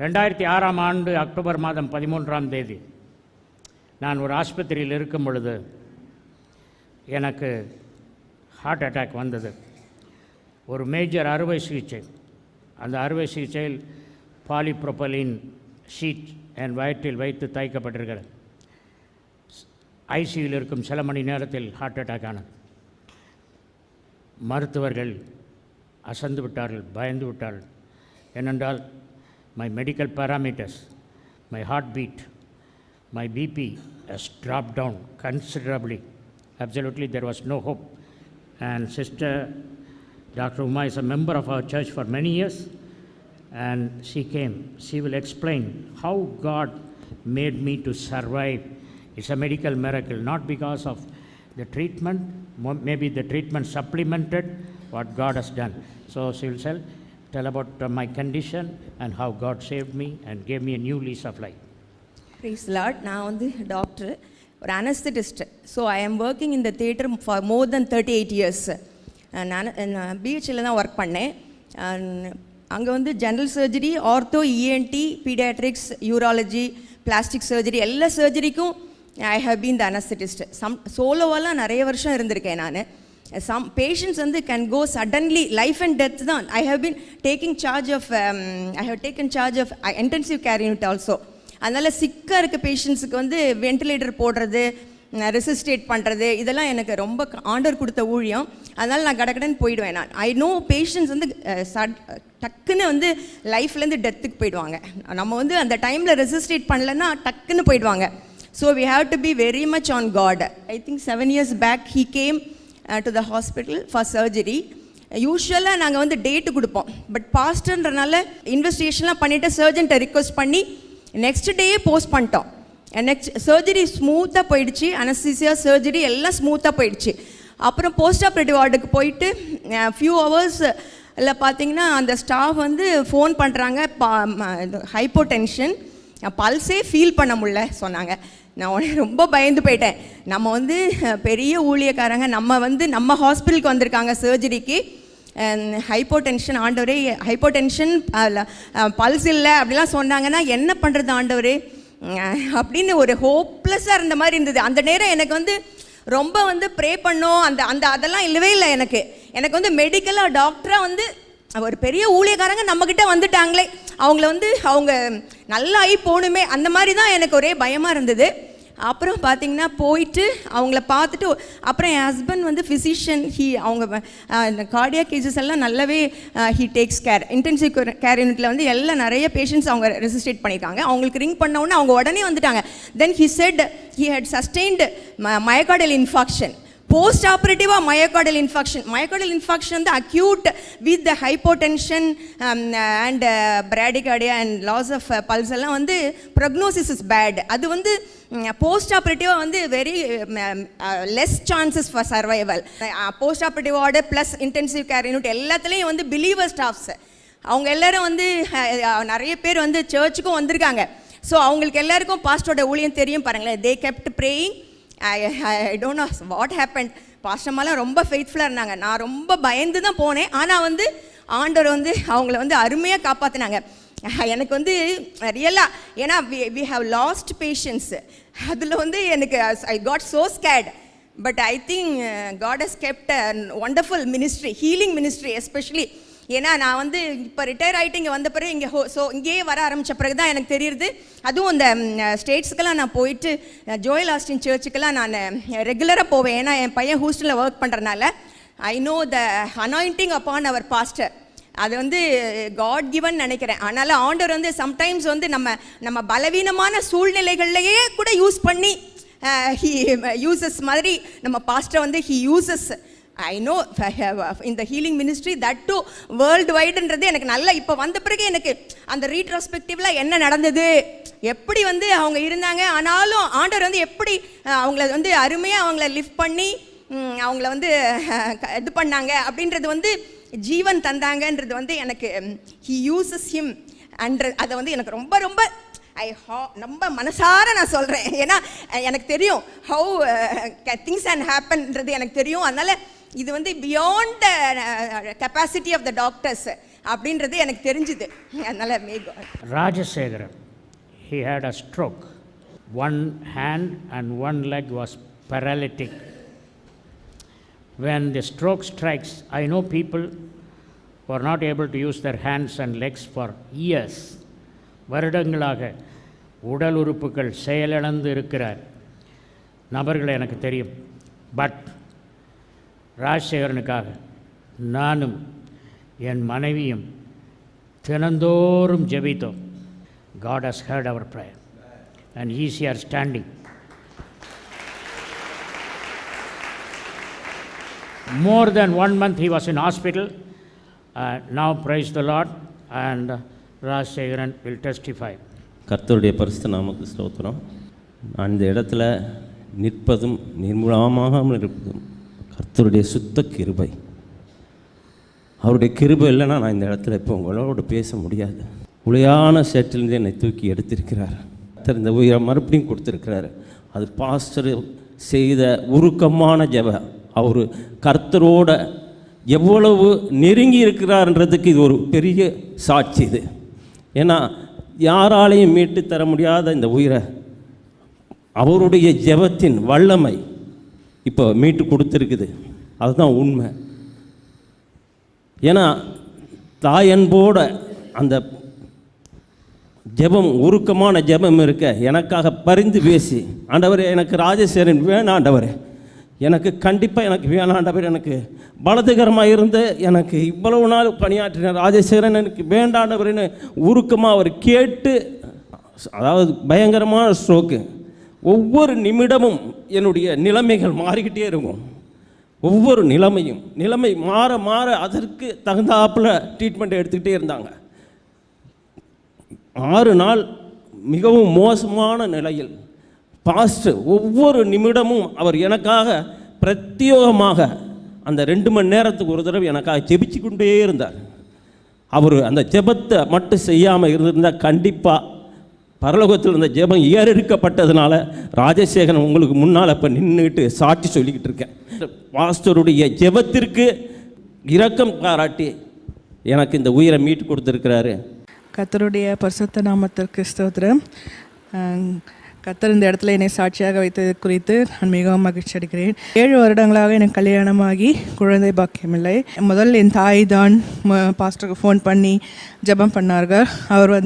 2006 ஆண்டு அக்டோபர் மாதம் 13ஆம் தேதி நான் ஒரு ஆஸ்பத்திரியில் இருக்கும் பொழுது எனக்கு ஹார்ட் அட்டாக் வந்தது. ஒரு மேஜர் அறுவை சிகிச்சை. அந்த அறுவை சிகிச்சையில் பாலிப்ரோபலின் ஷீட் என் வயிற்றில் வைத்து தைக்கப்பட்டிருக்கிறது. ஐசியூவில் இருக்கும் சில மணி நேரத்தில் ஹார்ட் அட்டாக் ஆனது. மருத்துவர்கள் அசந்து விட்டார்கள், பயந்து விட்டார்கள். ஏனென்றால் my medical parameters, my heartbeat, my BP has dropped down considerably. Absolutely there was no hope. And Sister Dr. Uma is a member of our church for many years, and she came. She will explain how God made me to survive. It's a medical miracle, not because of the treatment, maybe the treatment supplemented what God has done. So she will tell about my condition and how God saved me and gave me a new lease of life. Praise the Lord. நான் வந்து doctor, ஒரு anaesthetist. So I am working in the theatre for more than 38 years. நான் பிஹெச்சில் தான் work பண்ணேன். அங்கே வந்து general surgery, ortho, ENT, paediatrics, urology, plastic surgery, எல்லா சர்ஜரிக்கும் I have been the anaesthetist. சோலோவெல்லாம் நிறைய வருஷம் இருந்திருக்கேன் நான். Some patients வந்து can go suddenly, life and death தான். I have taken charge of intensive care unit also. அதனால் சிக்காக இருக்க பேஷண்ட்ஸுக்கு வந்து வென்டிலேட்டர் போடுறது, ரெசிஸ்டேட் பண்ணுறது, இதெல்லாம் எனக்கு ரொம்ப ஆர்டர் கொடுத்த ஊழியம். அதனால் நான் கடகடன்னு போயிடுவேன். நான் ஐ நோ பேஷண்ட்ஸ் வந்து டக்குன்னு வந்து லைஃப்லேருந்து டெத்துக்கு போயிடுவாங்க. நம்ம வந்து அந்த டைமில் ரெசிஸ்டேட் பண்ணலன்னா டக்குன்னு போயிடுவாங்க. So we have to be very much on God. I think 7 years back he came to the hospital for surgery. யூஸ்வலாக நாங்கள் வந்து டேட்டு கொடுப்போம். பட் பாஸ்டர்ன்றனால இன்வெஸ்டிகேஷன்லாம் பண்ணிவிட்டு சர்ஜன்ட்டை ரிக்வெஸ்ட் பண்ணி நெக்ஸ்ட் டேயே போஸ்ட் பண்ணிட்டோம். நெக்ஸ்ட் சர்ஜரி ஸ்மூத்தாக போயிடுச்சு. அனஸ்தீசியா சர்ஜரி எல்லாம் ஸ்மூத்தாக போயிடுச்சு. அப்புறம் போஸ்ட் ஆப்ரேட்டிவ் வார்டுக்கு போயிட்டு ஃபியூ ஹவர்ஸ் இல்லை பார்த்தீங்கன்னா அந்த ஸ்டாஃப் வந்து ஃபோன் பண்ணுறாங்க, ஹைப்போ டென்ஷன், பல்ஸே ஃபீல் பண்ண முடியல சொன்னாங்க. நான் உடனே ரொம்ப பயந்து போயிட்டேன். நம்ம வந்து பெரிய ஊழியக்காரங்க, நம்ம ஹாஸ்பிட்டலுக்கு வந்திருக்காங்க சர்ஜரிக்கு, ஹைப்போ டென்ஷன், ஆண்டவரே ஹைப்போ டென்ஷன், பல்ஸ் இல்லை அப்படிலாம் சொன்னாங்கன்னா என்ன பண்ணுறது ஆண்டவரே அப்படின்னு ஒரு ஹோப்லெஸ்ஸாக இருந்த மாதிரி இருந்தது. அந்த நேரம் எனக்கு வந்து ரொம்ப வந்து ப்ரே பண்ணோம். அதெல்லாம் இல்லவே இல்லை. எனக்கு வந்து மெடிக்கலாக டாக்டராக வந்து ஒரு பெரிய ஊழியக்காரங்க நம்மக்கிட்ட வந்துட்டாங்களே, அவங்க நல்லா ஆகி போகணுமே, அந்த மாதிரி தான் எனக்கு ஒரே பயமாக இருந்தது. அப்புறம் பார்த்திங்கன்னா போயிட்டு அவங்கள பார்த்துட்டு, அப்புறம் என் ஹஸ்பண்ட் வந்து ஃபிசிஷியன், அவங்க கார்டியாக் கேசஸ் எல்லாம் நல்லாவே he takes care. Intensive care யூனிட்டில் வந்து எல்லாம் நிறைய பேஷண்ட்ஸ் அவங்க ரெசிஸ்டேட் பண்ணியிருக்காங்க. அவங்களுக்கு ரிங் பண்ணவுடனே அவங்க உடனே வந்துட்டாங்க. Then he said he had sustained myocardial infarction. Post ஆப்ரேட்டிவாக மயோகார்டியல் இன்ஃபாக்ஷன் வந்து acute with the hypotension and bradycardia and loss of pulse எல்லாம் வந்து ப்ரக்னோசிஸ் இஸ் பேட். அது வந்து போஸ்ட் ஆப்ரேட்டிவாக வந்து very less chances for survival. Post operative ward plus intensive care unit எல்லாத்துலேயும் வந்து பிலீவர் ஸ்டாஃப்ஸ் அவங்க எல்லோரும் வந்து நிறைய பேர் வந்து சர்ச்சுக்கும் வந்திருக்காங்க. ஸோ அவங்களுக்கு எல்லாருக்கும் பாஸ்டரோட ஊழியம் தெரியும் பாருங்களேன். தே kept praying. I don't know what happened. பாஸ்டர்மாலாம் ரொம்ப ஃபெய்த்ஃபுல்லாக இருந்தாங்க. நான் ரொம்ப பயந்து தான் போனேன். ஆனால் வந்து ஆண்டவர் வந்து அவங்கள வந்து அருமையாக காப்பாற்றினாங்க. எனக்கு வந்து ரியலாக, ஏன்னா we have lost patients. அதில் வந்து எனக்கு I got so scared. But I think God has kept a wonderful ministry, healing ministry especially. ஏன்னா நான் வந்து இப்போ ரிட்டையர் ஆகிட்டு இங்கே வந்த பிறகு இங்கேயே வர ஆரம்பித்த பிறகு தான் எனக்கு தெரியுது. அதுவும் இந்த ஸ்டேட்ஸுக்கெல்லாம் நான் போயிட்டு ஜோயல் ஆஸ்டின் சர்ச்சுக்கெல்லாம் நான் ரெகுலராக போவேன். ஏன்னா என் பையன் ஹூஸ்டனில் ஒர்க் பண்ணுறதுனால I know the anointing upon our pastor. அது வந்து காட் கிவன் நினைக்கிறேன். அதனால் ஆண்டவர் வந்து சம்டைம்ஸ் வந்து நம்ம பலவீனமான சூழ்நிலைகள்லையே கூட யூஸ் பண்ணி ஹி யூசஸ் மாதிரி நம்ம பாஸ்டர் வந்து he uses. I know in the healing ministry that too worldwide-ன்றது எனக்கு நல்லா இப்போ வந்த பிறகு எனக்கு அந்த ரீட்ரோஸ்பெக்டிவ்ல என்ன நடந்தது, எப்படி வந்து அவங்க இருந்தாங்க, ஆனாலும் ஆண்டவர் வந்து எப்படி அவங்கள வந்து அருமையாக அவங்கள லிஃப்ட் பண்ணி அவங்கள வந்து இது பண்ணாங்க அப்படின்றது வந்து ஜீவன் தந்தாங்கன்றது வந்து எனக்கு he uses him அண்ட் அதை வந்து எனக்கு ரொம்ப ரொம்ப ரொம்ப மனசார நான் சொல்கிறேன். ஏன்னா எனக்கு தெரியும் ஹவு திங்ஸ் கேன் ஹேப்பன்ன்றது எனக்கு தெரியும். அதனால் இது வந்து beyond capacity of the doctors. அப்படின்றது எனக்கு தெரிஞ்சுது. அதனால் Rajasekaran, he had a stroke. One hand and one leg was paralytic. When the stroke strikes, I know people who are not able to use their hands and legs for years. வருடங்களாக உடல் உறுப்புகள் செயலிழந்து இருக்கிற நபர்கள் எனக்கு தெரியும். But ராஜசேகரனுக்காக நானும் என் மனைவியும் தினந்தோறும் ஜெபித்தோம். God has heard our prayer and he is here standing. More than 1 month he was in hospital. Now praise the Lord, and Rajasekaran will testify. கர்த்தருடைய பரிசுத்த நாமத்துக்கு ஸ்தோத்திரம். நான் இந்த இடத்துல நிற்பதும் நிர்மூலமாகாமல் இருப்பதும் கர்த்தருடைய சுத்த கிருபை. அவருடைய கிருபை இல்லைன்னா நான் இந்த இடத்துல இப்போ உங்களோட பேச முடியாது. உளையான சேற்றிலிருந்து என்னை தூக்கி எடுத்திருக்கிறார். கர்த்தர் இந்த உயிரை மறுபடியும் கொடுத்துருக்கிறார். அது பாஸ்டர் செய்த உருக்கமான ஜெப. அவர் கர்த்தரோட எவ்வளவு நெருங்கி இருக்கிறார்ன்றதுக்கு இது ஒரு பெரிய சாட்சி. இது ஏன்னா யாராலையும் மீட்டு தர முடியாத இந்த உயிரை அவருடைய ஜெபத்தின் வல்லமை இப்போ மீட்டு கொடுத்துருக்குது. அதுதான் உண்மை. ஏன்னா தாயன்போட அந்த ஜெபம் உருக்கமான ஜெபம் இருக்க எனக்காக பரிந்து பேசி, ஆண்டவரே எனக்கு ராஜசேகரன் வேணாம், ஆண்டவரே எனக்கு கண்டிப்பாக எனக்கு வேணாம், ஆண்டவரே எனக்கு பலதுகரமாக இருந்து எனக்கு இவ்வளவு நாள் பணியாற்றின ராஜசேகரன் எனக்கு வேண்டாண்டவர்னு உருக்கமாக அவர் கேட்டு, அதாவது பயங்கரமான ஸ்ட்ரோக்கு. ஒவ்வொரு நிமிடமும் என்னுடைய நிலைமைகள் மாறிக்கிட்டே இருக்கும். ஒவ்வொரு நிலைமை மாற மாற அதற்கு தகுந்தாப்பில் ட்ரீட்மெண்ட் எடுத்துக்கிட்டே இருந்தாங்க. 6 நாள் மிகவும் மோசமான நிலையில் பாஸ்டர் ஒவ்வொரு நிமிடமும் அவர் எனக்காக பிரத்யேகமாக அந்த 2 மணி நேரத்துக்கு ஒரு தடவை எனக்காக ஜெபிச்சு கொண்டே இருந்தார். அவர் அந்த ஜெபத்தை மட்டும் செய்யாமல் இருந்திருந்தால் கண்டிப்பாக பரலோகத்தில் இருந்த ஜெபம் ஏறெடுக்கப்பட்டதுனால ராஜசேகரன் உங்களுக்கு முன்னால் இப்போ நின்றுட்டு சாட்சி சொல்லிக்கிட்டு இருக்கேன். பாஸ்டருடைய ஜெபத்திற்கு இரக்கம் பாராட்டி எனக்கு இந்த உயிரை மீட்டு கொடுத்துருக்கிறாரு. கர்த்தருடைய பரிசுத்த நாமத்திற்கு ஸ்தோத்திரம். கர்த்தர் இந்த இடத்துல என்னை சாட்சியாக வைத்தது குறித்து நான் மிகவும் மகிழ்ச்சி அடைகிறேன். 7 வருடங்களாக எனக்கு கல்யாணமாகி குழந்தை பாக்கியமில்லை. முதல் என் தாய் தான் பாஸ்டருக்கு ஃபோன் பண்ணி ஜெபம் பண்ணார்கள். அவர்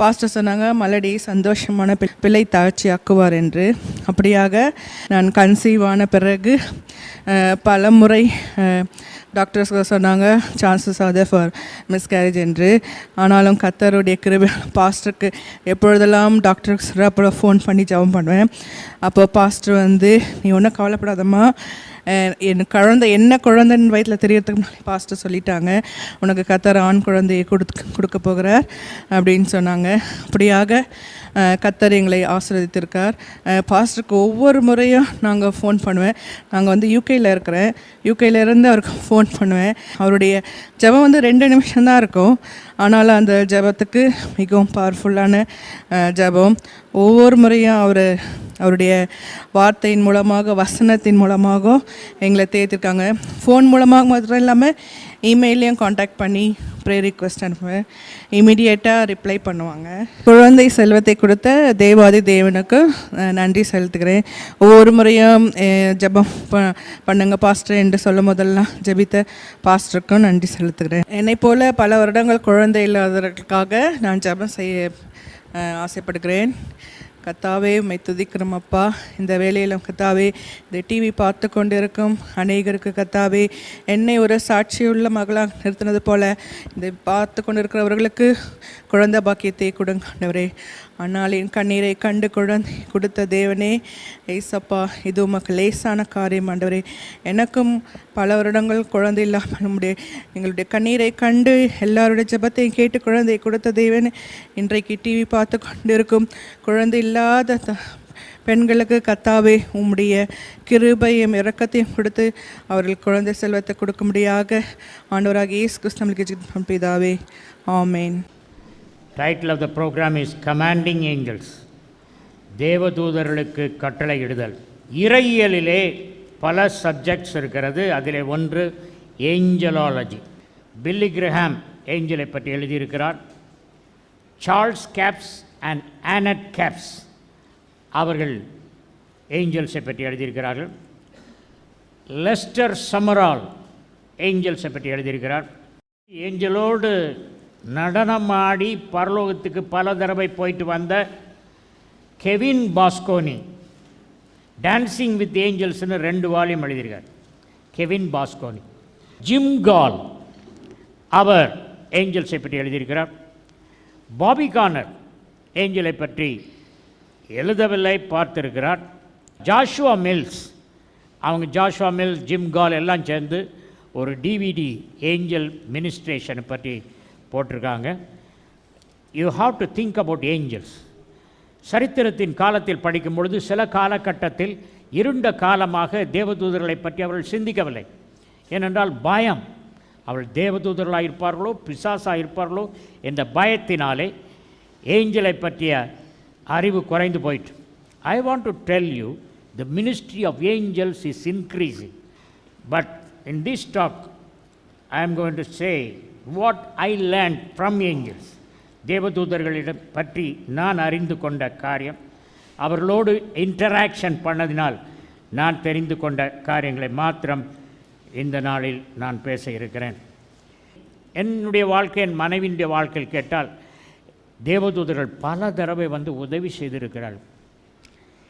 பாஸ்டர் சொன்னாங்க, மலடி சந்தோஷமான பிள்ளை தாட்சி ஆக்குவார் என்று. அப்படியாக நான் கன்சீவ் ஆன பிறகு பல முறை டாக்டர்ஸ் சொன்னாங்க chances are there for miscarriage என்று. ஆனாலும் கர்த்தருடைய கிருபை பாஸ்டருக்கு எப்பொழுதெல்லாம் டாக்டர்ஸ் அப்புறம் ஃபோன் பண்ணி ஜெபம் பண்ணுவேன். அப்போ பாஸ்டர் நீ ஒன்றும் கவலைப்படாதம்மா, என்ன குழந்தைன்னு வயிற்றில் தெரியறதுக்கு முன்னாடி பாஸ்டர் சொல்லிட்டாங்க, உனக்கு கர்த்தர் ஆண் குழந்தையை கொடுக்க போகிறார் அப்படின்னு சொன்னாங்க. அப்படியாக கர்த்தர் எங்களை ஆசீர்வதித்திருக்கார். பாஸ்டருக்கு ஒவ்வொரு முறையும் நாங்கள் ஃபோன் பண்ணுவேன். நாங்கள் யூகேயில் இருக்கிறேன். யூகேலேருந்து அவருக்கு ஃபோன் பண்ணுவேன். அவருடைய ஜெபம் 2 நிமிஷம்தான் இருக்கும். ஆனாலும் அந்த ஜெபத்துக்கு மிகவும் பவர்ஃபுல்லான ஜெபம். ஒவ்வொரு முறையும் அவருடைய வார்த்தையின் மூலமாக வசனத்தின் மூலமாக எங்களை தேர்த்திருக்காங்க. ஃபோன் மூலமாக மாத்திரம் இல்லாமல் இமெயிலையும் காண்டாக்ட் பண்ணி ப்ரேயர் ரிக்வெஸ்ட் அனுப்புவேன். இமீடியட்டாக ரிப்ளை பண்ணுவாங்க. குழந்தை செல்வத்தை கொடுத்த தேவாதி தேவனுக்கு நன்றி செலுத்துகிறேன். ஒவ்வொரு முறையும் ஜெபம் பண்ணுங்க பாஸ்டர் என்று சொல்லும் போதெல்லாம் ஜெபித்த பாஸ்டருக்கும் நன்றி செலுத்துகிறேன். என்னை போல் பல வருடங்கள் குழந்தை இல்லாதவர்களுக்காக நான் ஜெபம் செய்ய ஆசைப்படுகிறேன். கர்த்தாவே உம்மை துதிக்கிறோம் அப்பா. இந்த வேளையிலும் கர்த்தாவே இந்த டிவி பார்த்து கொண்டு இருக்கும் அநேகருக்கு கர்த்தாவே என்னை ஒரு சாட்சியுள்ள மகளாக நிறுத்தினது போல இதை பார்த்து கொண்டு இருக்கிறவர்களுக்கு குழந்தை பாக்கியத்தை கொடுங்க ஆண்டவரே. அண்ணாளின் கண்ணீரை கண்டு குழந்தை கொடுத்த தேவனே ஏசப்பா, இது உமக்கு லேசான காரியம் ஆண்டவரே. எனக்கும் பல வருடங்கள் குழந்தை இல்லாமல் எங்களுடைய கண்ணீரை கண்டு எல்லாருடைய ஜெபத்தையும் கேட்டு குழந்தை கொடுத்த தேவனே, இன்றைக்கு டிவி பார்த்து கொண்டு இருக்கும் குழந்தை இல்லாத பெண்களுக்கு கர்த்தாவே உம்முடைய கிருபையும் இரக்கத்தையும் கொடுத்து அவர்கள் குழந்தை செல்வத்தை கொடுக்கும்படியாக ஆண்டவராக இயேசு கிறிஸ்து நம்மளுக்கு ஜெபம் பிதாவே, ஆமென். Title of the program is Commanding Angels. தேவதூதர்களுக்கு கட்டளையிடுதல். இறையியலிலே பல சப்ஜெக்ட்ஸ் இருக்கிறது. அதில் ஒன்று ஏஞ்சலாலஜி. பில்லி கிரஹாம் ஏஞ்சலை பற்றி எழுதியிருக்கிறார். சார்ல்ஸ் கேப்ஸ் அண்ட் ஆனட் கேப்ஸ் அவர்கள் ஏஞ்சல்ஸை பற்றி எழுதியிருக்கிறார்கள். லெஸ்டர் சமரால் ஏஞ்சல்ஸை பற்றி எழுதியிருக்கிறார். ஏஞ்சலோடு நடனமாடி பரலோகத்துக்கு பல தடவை போயிட்டு வந்த கெவின் பாஸ்கோனி டான்சிங் வித் ஏஞ்சல்ஸ்னு 2 வால்யூம் எழுதியிருக்கார். Kevin Basconi. ஜிம் கால் அவர் ஏஞ்சல்ஸை பற்றி எழுதியிருக்கிறார். பாபி கார்னர் ஏஞ்சலை பற்றி எழுதவில்லை, பார்த்திருக்கிறார். ஜாஷுவா மில்ஸ், அவங்க ஜாஷுவா மில்ஸ், ஜிம் கால் எல்லாம் சேர்ந்து ஒரு டிவிடி ஏஞ்சல் மினிஸ்ட்ரேஷனை பற்றி போட்டிருக்காங்க. You have to think about angels. சரித்திரத்தின் காலத்தில் படிக்கும் பொழுது சில காலகட்டத்தில் இருண்ட காலமாக தேவதூதர்களை பற்றி அவர்கள் சிந்திக்கவில்லை. ஏனென்றால் பயம், அவள் தேவதூதர்களாக இருப்பார்களோ பிசாசாக இருப்பார்களோ என்ற பயத்தினாலே ஏஞ்சலை பற்றிய அறிவு குறைந்து போயிட்டு. I want to tell you the ministry of angels is increasing. But in this talk I am going to say what I learned from angels. தேவதூதர்களிடம் பற்றி நான் அறிந்து கொண்ட காரியம், அவர்களோடு இன்டராக்ஷன் பண்ணதினால் நான் தெரிந்து கொண்ட காரியங்களை மாத்திரம் இந்த நாளில் நான் பேச இருக்கிறேன். என்னுடைய வாழ்க்கை, என் மனைவியுடைய வாழ்க்கையில் கேட்டால் தேவதூதர்கள் பல தடவை வந்து உதவி செய்திருக்கிறார்கள்,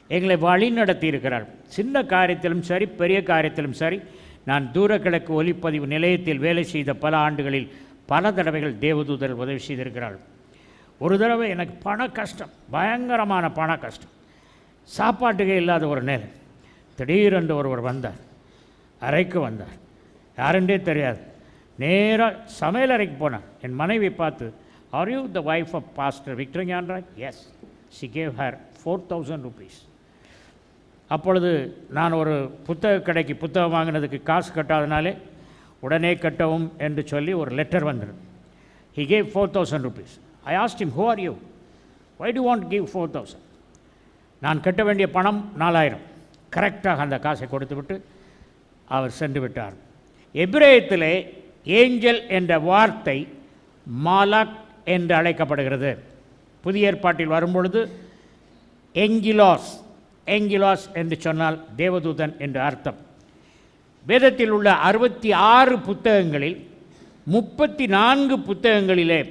எங்களை வழி நடத்தி இருக்கிறார்கள். சின்ன காரியத்திலும் சரி பெரிய காரியத்திலும் சரி. நான் தூரக்கிழக்கு ஒலிப்பதிவு நிலையத்தில் வேலை செய்த பல ஆண்டுகளில் பல தடவைகள் தேவதூதர்கள் உதவி செய்திருக்கிறார்கள். ஒரு தடவை எனக்கு பண கஷ்டம், பயங்கரமான பண கஷ்டம், சாப்பாட்டுக்கே இல்லாத ஒரு நேரம். திடீரென்று ஒருவர் வந்தார், அறைக்கு வந்தார், யாருன்றே தெரியாது. நேராக சமையல் அறைக்கு போனார். என் மனைவி பார்த்து, are you the wife of pastor Victor Gnanaraj? Yes. She gave her 4000 rupees. அப்பொழுது நான் ஒரு புத்தக கடைக்கு புத்தகம் வாங்கினதுக்கு காசு கட்டாதனாலே உடனே கட்டவும் என்று சொல்லி ஒரு லெட்டர் வந்துடும். He gave 4000 rupees. I asked him, who are you? Why do you want to give 4000? நான் கட்ட வேண்டிய பணம் 4000. கரெக்டாக அந்த காசை கொடுத்துவிட்டு அவர் சென்று விட்டார். எபிரேயத்திலே ஏஞ்சல் என்ற வார்த்தை மாலாக் என்று அழைக்கப்படுகிறது. புதிய ஏற்பாட்டில் வரும்பொழுது எங்கிலாஸ், எங்கிலாஸ் என்று சொன்னால் தேவதூதன் என்று அர்த்தம். வேதத்தில் உள்ள 66 புத்தகங்களில் 34 புத்தகங்களிலே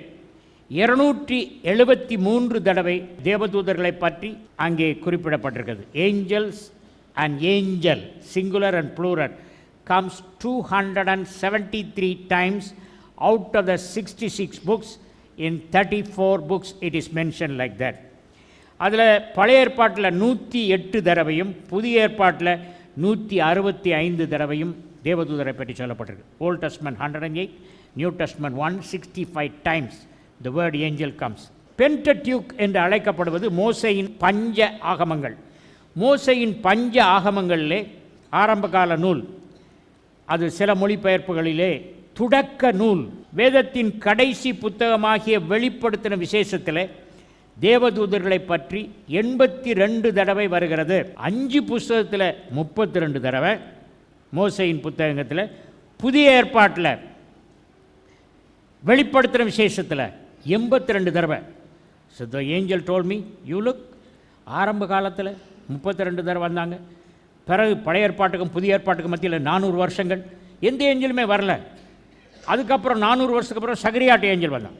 273 தடவை தேவதூதர்களை பற்றி அங்கே குறிப்பிடப்பட்டிருக்கிறது. Angels and angel singular and plural comes 273 times out of the 66 books. In 34 books it is mentioned like that. அதில் பழைய ஏற்பாட்டில் 108 தடவையும் புதிய ஏற்பாட்டில் 165 தடவையும் தேவதூதரை பற்றி சொல்லப்பட்டிருக்கு. Old testament 108, new testament 165 times the word angel comes. Pentateuch என்று அழைக்கப்படுவது மோசேயின் பஞ்ச ஆகமங்கள். மோசேயின் பஞ்ச ஆகமங்களிலே ஆரம்பகால நூல், அது சில மொழிபெயர்ப்புகளிலே துடக்க நூல். வேதத்தின் கடைசி புத்தகமாகிய வெளிப்படுத்தின விசேஷத்தில் தேவதூதர்களை பற்றி 82 தடவை வருகிறது. 5 புஸ்தகத்தில் 32 தடவை, மோசேயின் புத்தகத்தில், புதிய ஏற்பாட்டில் வெளிப்படுத்தின விசேஷத்தில் 82 தடவை. So the angel told me, you look, ஆரம்ப காலத்தில் 32 தடவை வந்தாங்க. பிறகு பழைய ஏற்பாட்டுக்கும் புதிய ஏற்பாட்டுக்கும் மத்தியில் 400 வருஷங்கள் எந்த ஏஞ்சலுமே வரல. அதுக்கப்புறம் 400 வருஷத்துக்கு அப்புறம் சகரியாட்ட ஏஞ்சல் வந்தான்.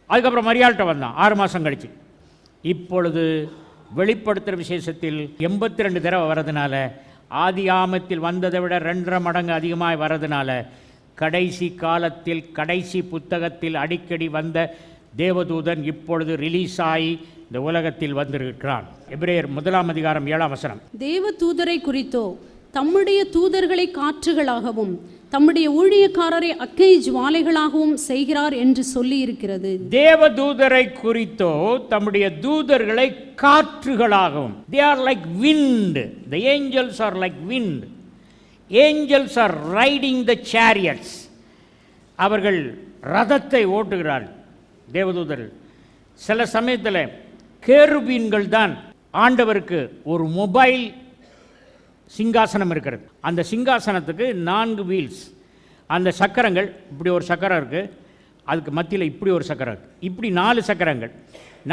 அதுக்கப்புறம் மரியாள்கிட்ட வந்தான் 6 மாதம் கழிச்சு. இப்பொழுது வெளிப்படுத்துகிற விசேஷத்தில் 82 தடவை வர்றதுனால, ஆதி ஆமத்தில் வந்ததை விட 2.5 மடங்கு அதிகமாக வர்றதுனால, கடைசி காலத்தில் கடைசி புத்தகத்தில் அடிக்கடி வந்த தேவதூதன் இப்பொழுது ரிலீஸ் ஆகி இந்த உலகத்தில் வந்திருக்கிறான். எபிரேயர் 1 அதிகாரம் 7 வசனம். தேவதூதரை குறித்தோ தம்முடைய தூதர்களை காற்றுகளாகவும் தம்முடைய ஊழியக்காரரை அக்கினி ஜுவாலைகளாகவும் செய்கிறார் என்று சொல்லி இருக்கிறது. தேவதூதரை குறித்தோ தம்முடைய தூதர்களை காற்றுகளாகவும். They are like wind. The angels are like wind. Angels are riding the chariots. அவர்கள் ரதத்தை ஓட்டுகிறார்கள் தேவதூதர்கள். சில சமயத்தில் கேருபீன்கள் தான் ஆண்டவருக்கு ஒரு மொபைல் சிங்காசனம் இருக்கிறது. அந்த சிங்காசனத்துக்கு 4 வீல்ஸ், அந்த சக்கரங்கள், இப்படி ஒரு சக்கரம் இருக்குது, அதுக்கு மத்தியில் இப்படி ஒரு சக்கரம் இருக்குது. இப்படி 4 சக்கரங்கள்,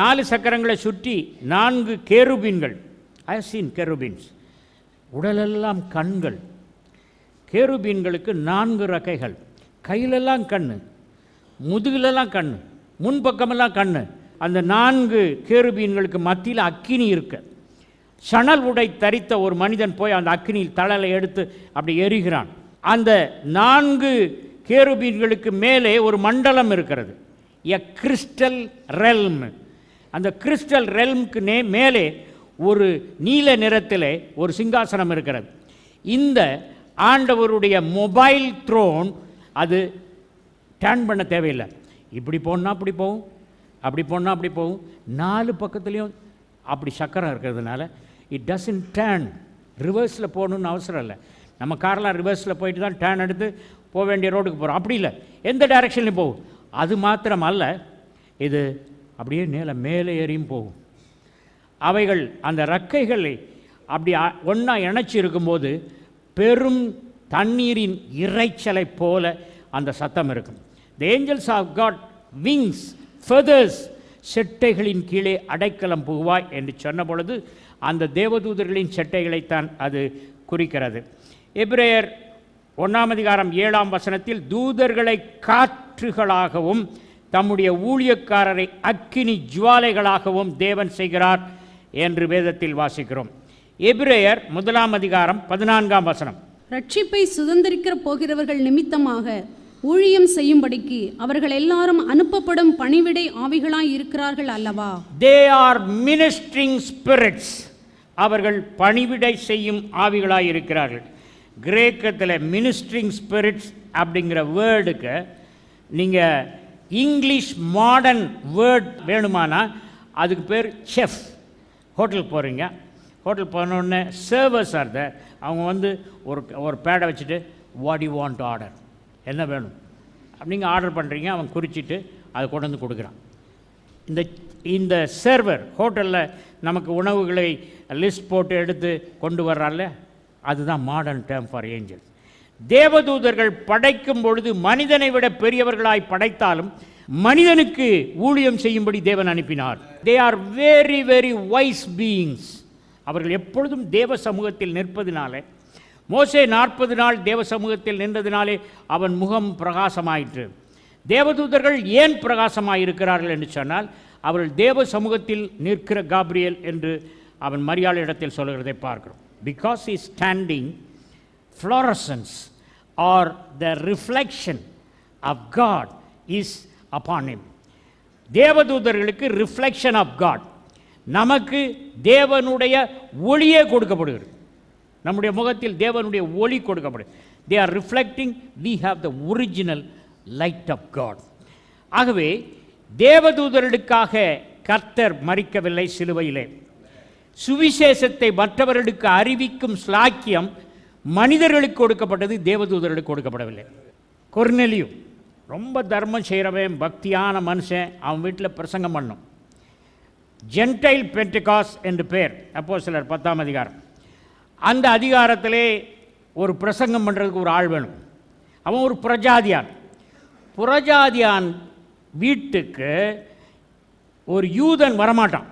4 சக்கரங்களை சுற்றி 4 கேருபீன்கள். I have seen கேருபீன்ஸ். உடலெல்லாம் கண்கள். கேருபீன்களுக்கு 4 ரெக்கைகள். கையிலெல்லாம் கண், முதுகிலெல்லாம் கண், முன்பக்கமெல்லாம் கண். அந்த 4 கேருபீன்களுக்கு மத்தியில் அக்கினி இருக்கு. சணல் உடை தரித்த ஒரு மனிதன் போய் அந்த அக்கினியில் தழலை எடுத்து அப்படி எரிகிறான். அந்த 4 கேருபீன்களுக்கு மேலே ஒரு மண்டலம் இருக்கிறது, எ கிறிஸ்டல் ரெல்ம். அந்த கிறிஸ்டல் ரெல்முக்கு மேலே ஒரு நீல நிறத்திலே ஒரு சிங்காசனம் இருக்கிறது. இந்த ஆண்டவருடைய மொபைல் த்ரோன், அது டர்ன் பண்ண தேவையில்லை. இப்படி போனால் அப்படி போகும், அப்படி போனால் அப்படி போகும். 4 பக்கத்துலேயும் அப்படி சக்கரம் இருக்கிறதுனால இட் டசன்ட் டர்ன். ரிவர்ஸில் போகணுன்னு அவசரம் இல்லை. நம்ம கார்லாம் ரிவர்ஸில் போயிட்டு தான் டர்ன் எடுத்து போக வேண்டிய ரோடுக்கு போகிறோம். அப்படி இல்லை, எந்த டைரெக்ஷன்லையும் போகும். அது மாத்திரம் அல்ல, இது அப்படியே மேலே ஏறியும் போகும். அவைகள் அந்த ரெக்கைகளை அப்படி ஒன்றா இணைச்சி இருக்கும்போது பெரும் தண்ணீரின் இறைச்சலை போல அந்த சத்தம் இருக்கும். The angels of God wings feathers, செட்டைகளின் கீழே அடைக்கலம் புகுவாய் என்று சொன்ன பொழுது அந்த தேவதூதர்களின் செட்டைகளைத்தான் அது குறிக்கிறது. எபிரேயர் 1:7 தூதர்களை காற்றுகளாகவும் தம்முடைய ஊழியக்காரரை அக்கினி ஜுவாலைகளாகவும் தேவன் செய்கிறார் என்று வேதத்தில் வாசிக்கிறோம். எபிரேயர் 1:14 ரட்சிப்பை சுதந்திரிக்க போகிறவர்கள் நிமித்தமாக ஊழியம் செய்யும்படிக்கு அவர்கள் எல்லாரும் அனுப்பப்படும் பணிவிடை ஆவிகளாய் இருக்கிறார்கள் அல்லவா? They are ministering spirits. அவர்கள் பணிவிடை செய்யும் ஆவிகளாய் இருக்கிறார்கள். கிரேக்கத்தில் மினிஸ்ட்ரிங் ஸ்பிரிட்ஸ் அப்படிங்கிற வேர்டுக்கு நீங்கள் இங்கிலீஷ் மாடர்ன் வேர்ட் வேணுமானா அதுக்கு பேர் செஃப். ஹோட்டலுக்கு போகிறீங்க, ஹோட்டல் போனோடனே சர்வர்ஸ் ஆர் தேர். அவங்க வந்து ஒரு பேடை வச்சுட்டு வாட் யூ வாண்ட் ஆர்டர், என்ன வேணும் நீங்கள் ஆர்டர் பண்ணுறீங்க, அவன் குறிச்சிட்டு அதை கொண்டு வந்து கொடுக்குறான். இந்த சர்வர் ஹோட்டலில் நமக்கு உணவுகளை லிஸ்ட் போட்டு எடுத்து கொண்டு வர்றால, அதுதான் மாடர்ன் டேர்ம் ஃபார் ஏஞ்சல். தேவதூதர்கள் படைக்கும் பொழுது மனிதனை விட பெரியவர்களாய் படைத்தாலும் மனிதனுக்கு ஊழியம் செய்யும்படி தேவன் அனுப்பினார். They are very very wise beings. அவர்கள் எப்பொழுதும் தேவ சமூகத்தில் நிற்பதினாலே, மோசே 40 நாள் தேவ சமூகத்தில் நின்றதினாலே அவன் முகம் பிரகாசமாயிற்று. தேவதூதர்கள் ஏன் பிரகாசமாயிருக்கிறார்கள் என்று சொன்னால், அவர்கள் தேவ சமூகத்தில் நிற்கிற காப்ரியேல் என்று அவன் மரியாள் இடத்தில் சொல்கிறதை பார்க்கிறோம். Because he is standing, fluorescence or the reflection of God is upon him. தேவதூதர்களுக்கு ரிஃப்ளெக்ஷன் ஆஃப் காட், நமக்கு தேவனுடைய ஒளியே கொடுக்கப்படுகிறது. நம்முடைய முகத்தில் தேவனுடைய ஒளி கொடுக்கப்படும். they are reflecting, we have the original light of God. ஆகவே தேவதூதர்களுக்காக கர்த்தர் மரிக்கவில்லை சிலுவையிலே. சுவிசேஷத்தை மற்றவர்களுக்கு அறிவிக்கும் ஸ்லாக்கியம் மனிதர்களுக்கு கொடுக்கப்பட்டது, தேவதூதர்களுக்கு கொடுக்கப்படவில்லை. கொர்நேலியு ரொம்ப தர்மம் செய்கிறவன், பக்தியான மனுஷன், அவன் வீட்டில் பிரசங்கம் பண்ணும். ஜென்டைல் பென்டெகாஸ் என்று பேர், அப்போஸ்தலர் 10 அந்த அதிகாரத்திலே ஒரு பிரசங்கம் பண்ணுறதுக்கு ஒரு ஆள் வேணும். அவன் ஒரு புறஜாதியான். புறஜாதியான் வீட்டுக்கு ஒரு யூதன் வரமாட்டான்.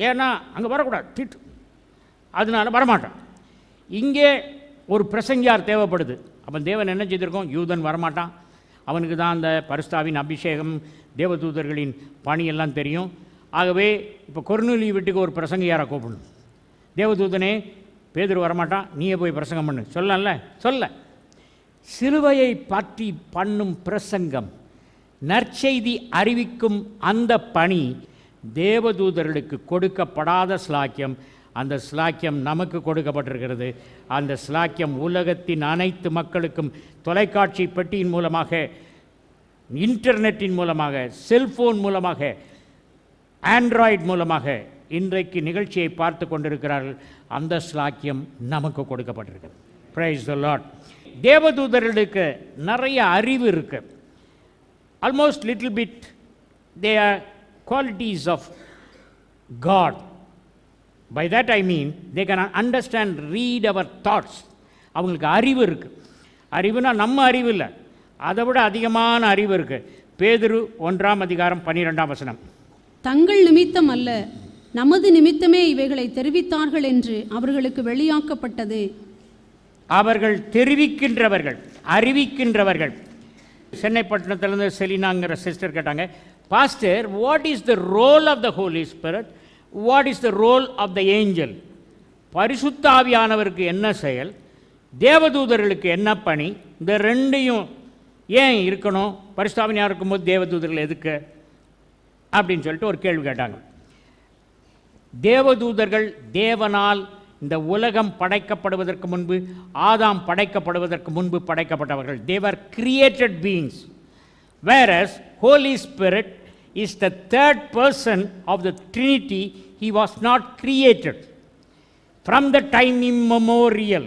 ஏன்னா அங்கே வரக்கூடாது, திட்டு, அதனால வரமாட்டான். இங்கே ஒரு பிரசங்கியார் தேவைப்படுது. அப்போ தேவன் என்ன செய்திருக்கோம், யூதன் வரமாட்டான், அவனுக்கு தான் அந்த பரிசுத்தாவின் அபிஷேகம், தேவதூதர்களின் பணியெல்லாம் தெரியும். ஆகவே இப்போ கொர்நேலியு வீட்டுக்கு ஒரு பிரசங்கியாரை கூப்பிடணும். தேவதூதனே, பேதுரு வரமாட்டான், நீயே போய் பிரசங்கம் பண்ணு சொல்லல. சிலுவையை பற்றி பண்ணும் பிரசங்கம், நற்செய்தி அறிவிக்கும் அந்த பணி தேவதூதர்களுக்கு கொடுக்கப்படாத ஸ்லாக்கியம். அந்த ஸ்லாக்கியம் நமக்கு கொடுக்கப்பட்டிருக்கிறது. அந்த ஸ்லாக்கியம் உலகத்தின் அனைத்து மக்களுக்கும் தொலைக்காட்சி பெட்டியின் மூலமாக, இன்டர்நெட்டின் மூலமாக, செல்ஃபோன் மூலமாக, ஆண்ட்ராய்டு மூலமாக இன்றைக்கு நிகழ்ச்சியை பார்த்து கொண்டிருக்கிறார்கள். அந்த ஸ்லாக்கியம் நமக்கு கொடுக்கப்பட்டிருக்கிறது. Praise the Lord. தேவதூதர்களுக்கு நிறைய அறிவு இருக்கு. Almost little bit they are qualities of God. By that I mean they can understand, read our thoughts. அவங்களுக்கு அறிவு இருக்குது. அறிவுனா நம்ம அறிவு இல்லை, அதை விட அதிகமான அறிவு இருக்குது. பேதுரு 1:12. தங்கள் நிமித்தம் அல்ல, நமது நிமித்தமே இவைகளை தெரிவித்தார்கள் என்று அவர்களுக்கு வெளியாக்கப்பட்டது. அவர்கள் தெரிவிக்கின்றவர்கள், அறிவிக்கின்றவர்கள். சென்னை பட்டணத்திலிருந்து செலினாங்கிற சிஸ்டர் கேட்டாங்க, pastor, what is the role of the holy spirit, what is the role of the angel? பரிசுத்த ஆவியானவருக்கு என்ன செயல், தேவதூதர்களுக்கு என்ன பணி, இந்த ரெண்டையும் ஏன் இருக்கணும்? பரிசுத்த ஆவியானவர் இருக்கும்போது தேவதூதர்கள் எதுக்கு அப்படின்னு சொல்லிட்டு ஒரு கேள்வி கேட்டாங்க. தேவதூதர்கள் தேவனால் இந்த உலகம் படைக்கப்படுவதற்கு முன்பு, ஆதாம் படைக்கப்படுவதற்கு முன்பு படைக்கப்பட்டவர்கள். They were created beings. Whereas Holy Spirit is the third person of the Trinity. He was not created. From the time immemorial,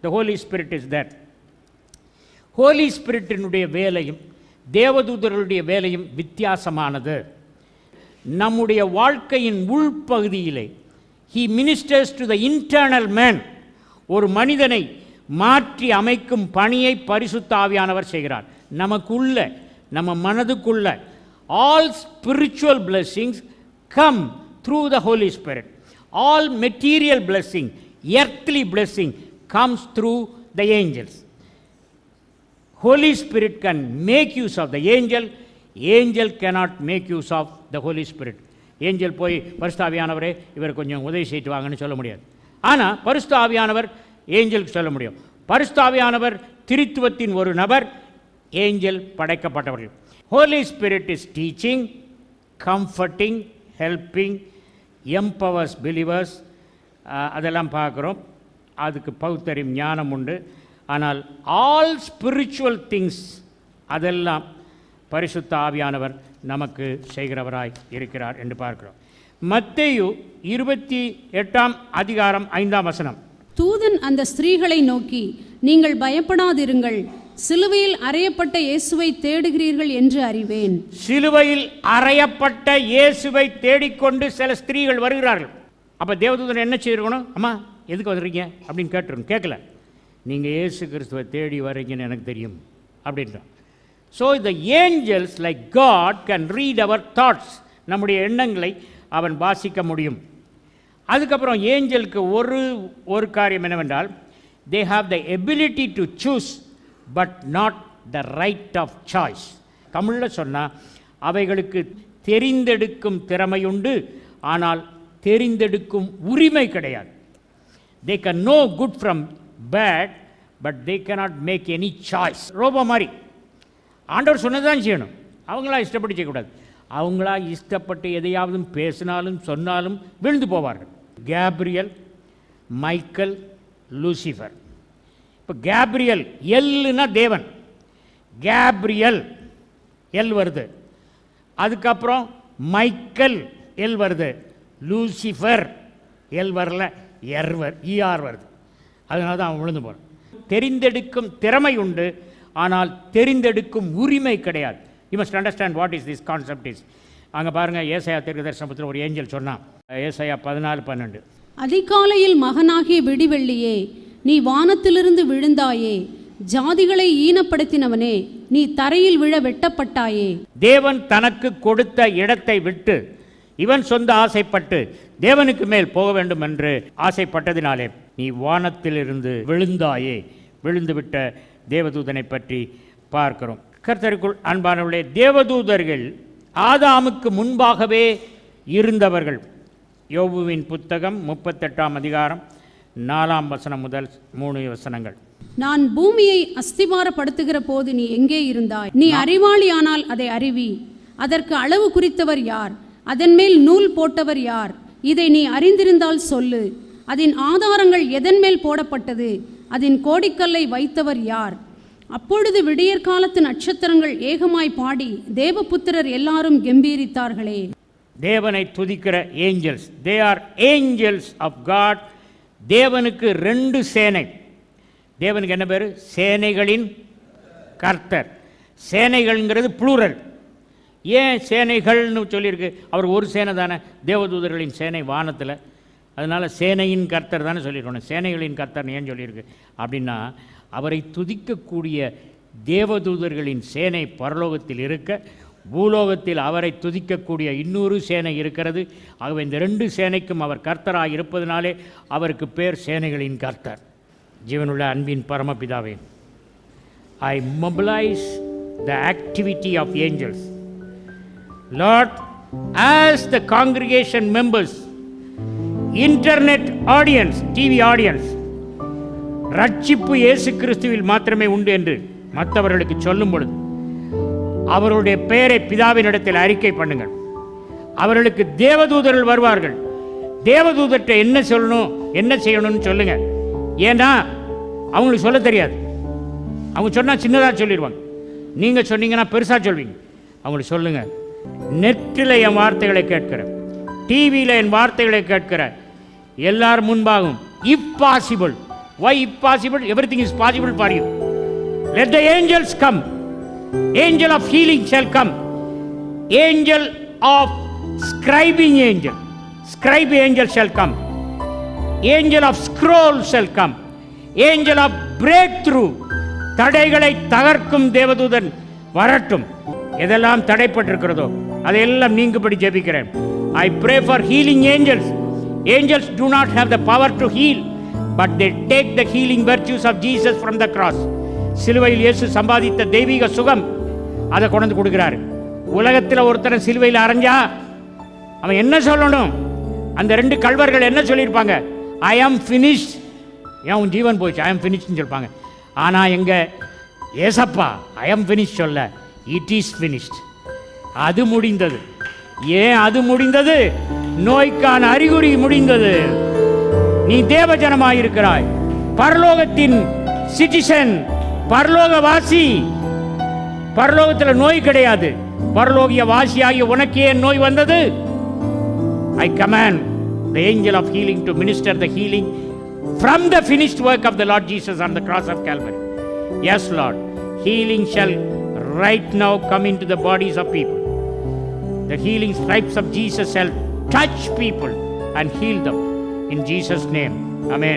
the Holy Spirit is there. Holy Spirit-இனுடைய வேலையும் தேவதூதர்களுடைய வேலையும் வித்தியாசமானது. நம்முடைய வாழ்க்கையின் உள்பகுதியிலே He ministers to the internal man. ஒரு மனிதனை மாற்றி அமைக்கும் பணியை பரிசுத்த ஆவியானவர் செய்கிறார். நமக்குள்ள, நம்ம மனதுக்குள்ள all spiritual blessings come through the Holy Spirit. All material blessing, earthly blessing comes through the angels. Holy Spirit can make use of the angel. Angel cannot make use of the Holy Spirit. Angel போய் பரிசுத்த ஆவியானவரே இவர் கொஞ்சம் உதவி செய்து வாங்கன்னு சொல்ல முடியாது. ஆனால் பரிசுத்த ஆவியானவர் ஏஞ்சலுக்கு சொல்ல முடியும். பரிசுத்த ஆவியானவர் திரித்துவத்தின் ஒரு நபர், ஏஞ்சல் படைக்கப்பட்டவர்கள். Holy Spirit is teaching, comforting, helping, empowers believers. அதெல்லாம் பார்க்குறோம். அதுக்கு பகுத்தறியும் ஞானம் உண்டு. ஆனால் ஆல் ஸ்பிரிச்சுவல் திங்ஸ் அதெல்லாம் பரிசுத்த ஆவியானவர் நமக்கு செய்கிறவராய் இருக்கிறார் என்று பார்க்கிறோம். மத்தேயு 28:5. தூதன் அந்த ஸ்திரீகளை நோக்கி, நீங்கள் பயப்படாதிருங்கள், சிலுவையில் அறையப்பட்ட இயேசுவை தேடுகிறீர்கள் என்று அறிவேன். சிலுவையில் அறையப்பட்ட இயேசுவை தேடிக்கொண்டு சில ஸ்திரீகள் வருகிறார்கள். அப்போ தேவதூதன் என்ன செய்யணும்? அம்மா எதுக்கு வந்துடுறீங்க அப்படின்னு கேட்டுருணும். கேட்கல, நீங்கள் இயேசு கிறிஸ்துவை தேடி வர்றீங்கன்னு எனக்கு தெரியும் அப்படின்றான். So the angels like God can read our thoughts. நம்முடைய எண்ணங்களை அவன் வாசிக்க முடியும். அதுக்கப்புறம் ஏஞ்சலுக்கு ஒரு காரியம் என்னவென்றால், they have the ability to choose but not the right of choice. தமிழில் சொன்னால் அவைகளுக்கு தெரிந்தெடுக்கும் திறமையுண்டு, ஆனால் தெரிந்தெடுக்கும் உரிமை கிடையாது. They can know good from bad but they cannot make any choice. Robot மாதிரி ஆண்டவர் சொன்னதான் செய்யணும். அவங்களா இஷ்டப்பட்டு செய்யக்கூடாது. அவங்களா இஷ்டப்பட்டு எதையாவது பேசினாலும் சொன்னாலும் விழுந்து போவார்கள். Gabriel, Michael, Lucifer. இப்போ கேப்ரியல் எல்லுனா தேவன், கேப்ரியல் எல் வருது. அதுக்கப்புறம் மைக்கேல் எல் வருது, லூசிஃபர் எல் வரல, ER வருது. அதனால தான் அவன் விழுந்து போகிறான். தெரிந்தெடுக்கும் திறமை உண்டு, ஆனால் தெரிந்தெடுக்கும் உரிமை கிடையாது. You must understand what is this concept is. அங்கே பாருங்கள், ஏசாயா தீர்க்கதரிசனத்தில் ஒரு ஏஞ்சல் சொன்னான். ஏசாயா 14:12. அதிகாலையில் மகனாகிய விடிவெள்ளியே, நீ வானத்திலிருந்து விழுந்தாயே, ஜாதிகளை ஈனப்படுத்தினவனே, நீ தரையில் விழ வெட்டப்பட்டாயே. தேவன் தனக்கு கொடுத்த இடத்தை விட்டு இவன் சொந்த ஆசைப்பட்டு தேவனுக்கு மேல் போக வேண்டும் என்று ஆசைப்பட்டதினாலே நீ வானத்திலிருந்து விழுந்தாயே. விழுந்துவிட்ட தேவதூதனை பற்றி பார்க்கிறோம். கர்த்தருக்குள் அன்பானவர்களே, தேவதூதர்கள் ஆதாமுக்கு முன்பாகவே இருந்தவர்கள். யோபுவின் புத்தகம் 38 முதல் 3 நான் பூமியை அஸ்திபாரப்படுத்துகிற போது நீ எங்கே இருந்தாய்? நீ அறிவாளியானால் அதை அறிவி. அதற்கு அளவு குறித்தவர் யார்? அதன் மேல் நூல் போட்டவர் யார்? இதை நீ அறிந்திருந்தால் சொல்லு. அதன் ஆதாரங்கள் எதன் மேல் போடப்பட்டது? அதன் கோடிக்கல்லை வைத்தவர் யார்? அப்பொழுது விடியற்காலத்து நட்சத்திரங்கள் ஏகமாய் பாடி தேவபுத்திரர் எல்லாரும் கம்பீரித்தார்களே. தேவனை துதிக்கிற angels, they are angels of God. தேவனுக்கு 2 சேனை. தேவனுக்கு என்ன பேர்? சேனைகளின் கர்த்தர். சேனைகள்ங்கிறது ப்ளூரல். ஏன் சேனைகள்னு சொல்லியிருக்கு? அவர் ஒரு சேனை தானே, தேவதூதர்களின் சேனை வானத்தில். அதனால் சேனையின் கர்த்தர் தானே சொல்லியிருக்கணும். சேனைகளின் கர்த்தர்னு ஏன் சொல்லியிருக்கு அப்படின்னா, அவரை துதிக்கக்கூடிய தேவதூதர்களின் சேனை பரலோகத்தில் இருக்க, பூலோகத்தில் அவரை துதிக்கக்கூடிய இன்னொரு சேனை இருக்கிறது. ஆகவே இந்த 2 சேனைக்கும் அவர் கர்த்தராக இருப்பதனாலே அவருக்கு பேர் சேனைகளின் கர்த்தர். ஜீவனுள்ள அன்பின் பரமபிதாவே, I mobilize the activity of angels. Lord, as the congregation members, internet audience, TV audience, ரட்சிப்பு இயேசு கிறிஸ்துவில் மாத்திரமே உண்டு என்று மற்றவர்களுக்கு சொல்லும் பொழுது அவருடைய பெயரை பிதாவினிடத்தில் அறிக்கை பண்ணுங்கள். அவர்களுக்கு தேவதூதர்கள் வருவார்கள். தேவதூதர்கிட்ட என்ன சொல்லணும், என்ன செய்யணும்னு சொல்லுங்கள். ஏன்னா அவங்களுக்கு சொல்ல தெரியாது. அவங்க சொன்னால் சின்னதாக சொல்லிடுவாங்க. நீங்கள் சொன்னீங்கன்னா பெருசாக சொல்வீங்க. அவங்களுக்கு சொல்லுங்கள், நெட்டில் என் வார்த்தைகளை கேட்கிற, டிவியில் என் வார்த்தைகளை கேட்கிற எல்லார் முன்பாகவும், if possible, why if possible, everything is possible for you. Let the angels come. Angel of healing shall come. Angel of scribing angel, scribe angel shall come. Angel of scroll shall come. Angel of breakthrough, தடைகளை தகர்க்கும் தேவதூதன் வரட்டும். எதெல்லாம் தடைப்பட்டிருக்கிறதோ அதையெல்லாம் நீங்கும்படி ஜெபிக்கிறேன். I pray for healing angels. Angels do not have the power to heal, but they take the healing virtues of Jesus from the cross. சிலுவையில் இயேசு சம்பாதித்த தெய்வீக சுகம் அதை கொண்டு கொடுக்கிறாரு. உலகத்தில் ஒருத்தனை சிலுவையில் அரைஞ்சா அவன் என்ன சொல்லணும்? அந்த 2 கல்வர்கள் என்ன சொல்லியிருப்பாங்க? ஐ ஆம் ஃபினிஷ்ட். ஏன் உன் ஜீவன் போயிடுச்சு, ஐ ஆம் ஃபினிஷ்ட்னு சொல்லிப்பாங்க. ஆனால் எங்க ஏசப்பா ஐ ஆம் ஃபினிஷ் சொல்ல, இட் இஸ் ஃபினிஷ்ட். அது முடிந்தது. ஏன் அது முடிந்தது? நோய்க்கான அறிகுறி முடிந்தது. நீ தேவஜனமாயிருக்கிறாய், பரலோகத்தின் சிட்டிசன், பரலோகவாசி. பரலோகத்தில் நோய் கிடையாது. பரலோகிய வாசியாகிய உனக்கு ஏன் நோய் வந்தது? I command the angel of healing to minister the healing from the finished work of the Lord Jesus on the cross of Calvary. Yes, Lord, healing shall right now come into the bodies of people. The healing stripes of Jesus shall touch people and heal them in Jesus' name. Amen.